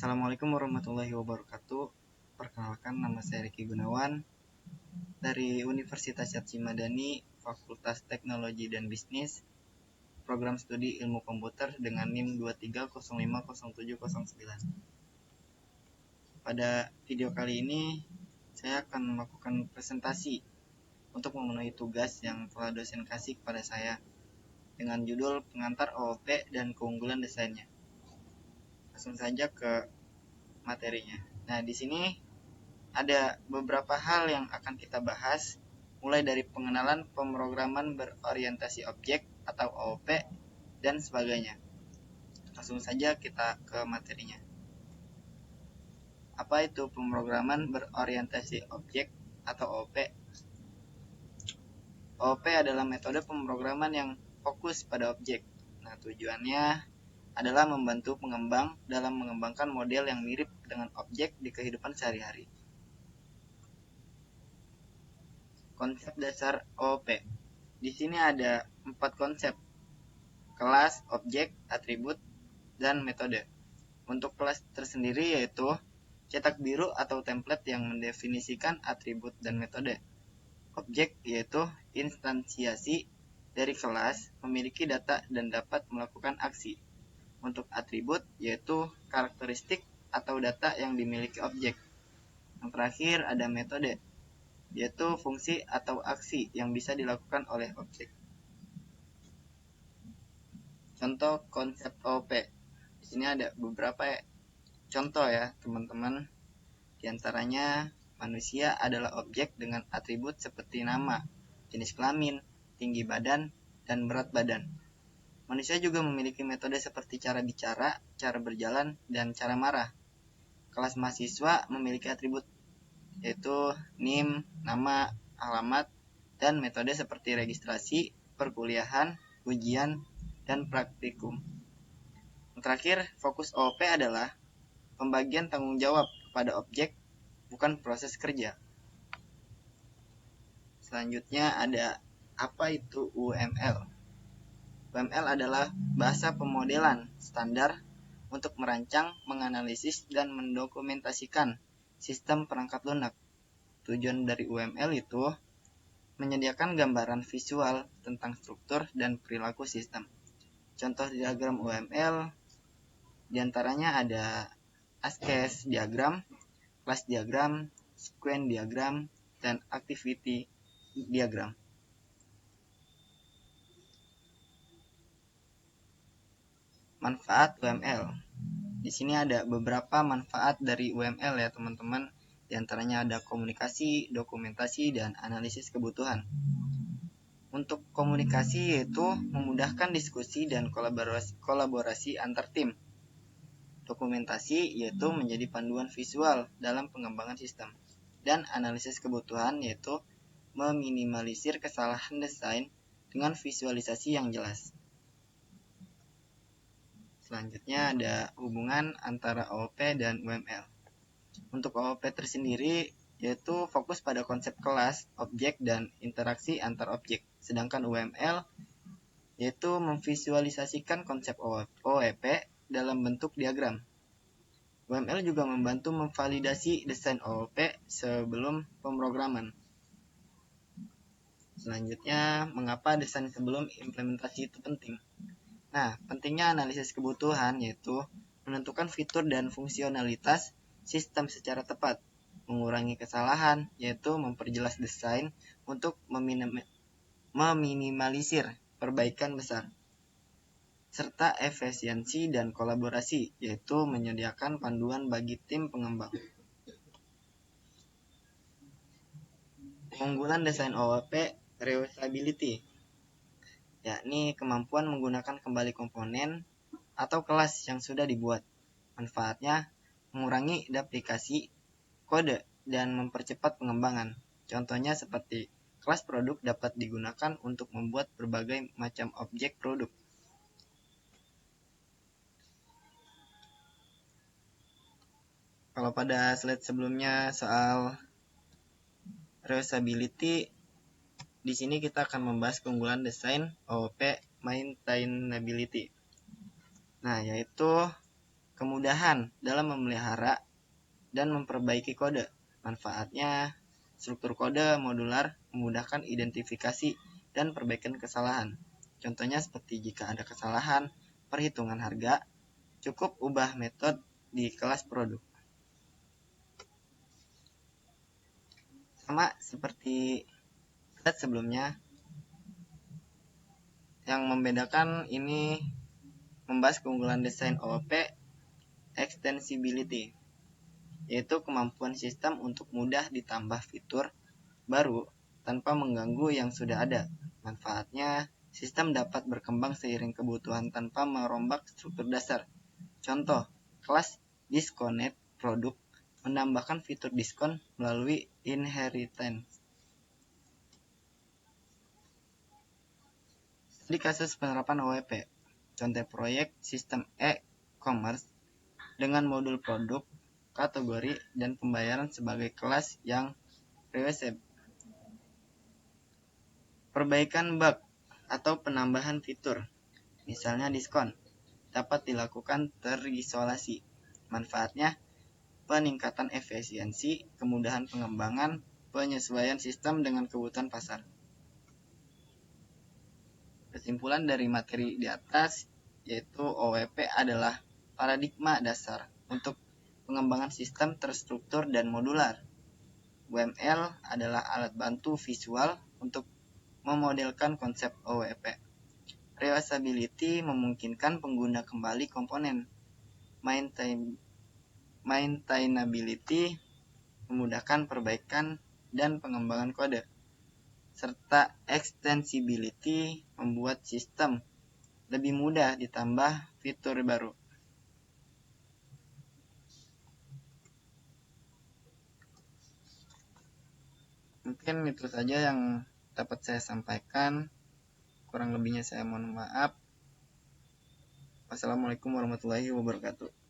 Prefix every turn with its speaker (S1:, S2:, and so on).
S1: Assalamualaikum warahmatullahi wabarakatuh. Perkenalkan, nama saya Riki Gunawan dari Universitas Syarif Madani, Fakultas Teknologi dan Bisnis, Program Studi Ilmu Komputer dengan NIM 23050709. Pada video kali ini, saya akan melakukan presentasi untuk memenuhi tugas yang telah dosen kasih kepada saya dengan judul Pengantar OOP dan Keunggulan Desainnya. Langsung saja ke materinya. Nah, di sini ada beberapa hal yang akan kita bahas, mulai dari pengenalan pemrograman berorientasi objek atau OOP dan sebagainya. Langsung saja kita ke materinya. Apa itu pemrograman berorientasi objek atau OOP? OOP adalah metode pemrograman yang fokus pada objek. Nah, tujuannya adalah membantu pengembang dalam mengembangkan model yang mirip dengan objek di kehidupan sehari-hari. Konsep dasar OOP. Di sini ada 4 konsep: kelas, objek, atribut, dan metode. Untuk kelas tersendiri yaitu cetak biru atau template yang mendefinisikan atribut dan metode. Objek yaitu instansiasi dari kelas, memiliki data dan dapat melakukan aksi. Untuk atribut yaitu karakteristik atau data yang dimiliki objek. Yang terakhir ada metode, yaitu fungsi atau aksi yang bisa dilakukan oleh objek. Contoh konsep OOP. Di sini ada beberapa contoh ya, teman-teman. Di antaranya, manusia adalah objek dengan atribut seperti nama, jenis kelamin, tinggi badan, dan berat badan. Manusia juga memiliki metode seperti cara bicara, cara berjalan, dan cara marah. Kelas mahasiswa memiliki atribut yaitu NIM, nama, alamat, dan metode seperti registrasi, perkuliahan, ujian, dan praktikum. Yang terakhir, fokus OOP adalah pembagian tanggung jawab kepada objek, bukan proses kerja. Selanjutnya ada apa itu UML. UML adalah bahasa pemodelan standar untuk merancang, menganalisis, dan mendokumentasikan sistem perangkat lunak. Tujuan dari UML itu menyediakan gambaran visual tentang struktur dan perilaku sistem. Contoh diagram UML diantaranya ada ASCII diagram, class diagram, sequence diagram, dan activity diagram. Manfaat UML. Di sini ada beberapa manfaat dari UML ya teman-teman. Di antaranya ada komunikasi, dokumentasi, dan analisis kebutuhan. Untuk komunikasi yaitu memudahkan diskusi dan kolaborasi antar tim. Dokumentasi yaitu menjadi panduan visual dalam pengembangan sistem. Dan analisis kebutuhan yaitu meminimalisir kesalahan desain dengan visualisasi yang jelas. Selanjutnya ada hubungan antara OOP dan UML. Untuk OOP tersendiri yaitu fokus pada konsep kelas, objek, dan interaksi antar objek. Sedangkan UML yaitu memvisualisasikan konsep OOP dalam bentuk diagram. UML juga membantu memvalidasi desain OOP sebelum pemrograman. Selanjutnya, mengapa desain sebelum implementasi itu penting? Nah, pentingnya analisis kebutuhan yaitu menentukan fitur dan fungsionalitas sistem secara tepat, mengurangi kesalahan yaitu memperjelas desain untuk meminimalisir perbaikan besar, serta efisiensi dan kolaborasi yaitu menyediakan panduan bagi tim pengembang. Keunggulan desain OOP reusability, yakni kemampuan menggunakan kembali komponen atau kelas yang sudah dibuat. Manfaatnya mengurangi duplikasi kode dan mempercepat pengembangan. Contohnya seperti kelas produk dapat digunakan untuk membuat berbagai macam objek produk. Kalau pada slide sebelumnya soal reusability, di sini kita akan membahas keunggulan desain OOP maintainability. Nah, yaitu Kemudahan dalam memelihara dan memperbaiki kode. Manfaatnya, struktur kode modular memudahkan identifikasi dan perbaikan kesalahan. Contohnya seperti jika ada kesalahan perhitungan harga, cukup ubah metode di kelas produk. Sama seperti slide sebelumnya, yang membedakan ini membahas keunggulan desain OOP, extensibility, yaitu kemampuan sistem untuk mudah ditambah fitur baru tanpa mengganggu yang sudah ada. Manfaatnya, sistem dapat berkembang seiring kebutuhan tanpa merombak struktur dasar. Contoh, kelas disconnect produk menambahkan fitur diskon melalui inheritance. Di kasus penerapan OOP, contoh proyek sistem e-commerce dengan modul produk, kategori, dan pembayaran sebagai kelas yang reversible. Perbaikan bug atau penambahan fitur, misalnya diskon, dapat dilakukan terisolasi. Manfaatnya, peningkatan efisiensi, kemudahan pengembangan, penyesuaian sistem dengan kebutuhan pasar. Kesimpulan dari materi di atas, yaitu OOP adalah paradigma dasar untuk pengembangan sistem terstruktur dan modular. UML adalah alat bantu visual untuk memodelkan konsep OOP. Reusability memungkinkan pengguna kembali komponen. Maintainability memudahkan perbaikan dan pengembangan kode. Serta extensibility membuat sistem lebih mudah ditambah fitur baru. Mungkin itu saja yang dapat saya sampaikan. Kurang lebihnya saya mohon maaf. Wassalamualaikum warahmatullahi wabarakatuh.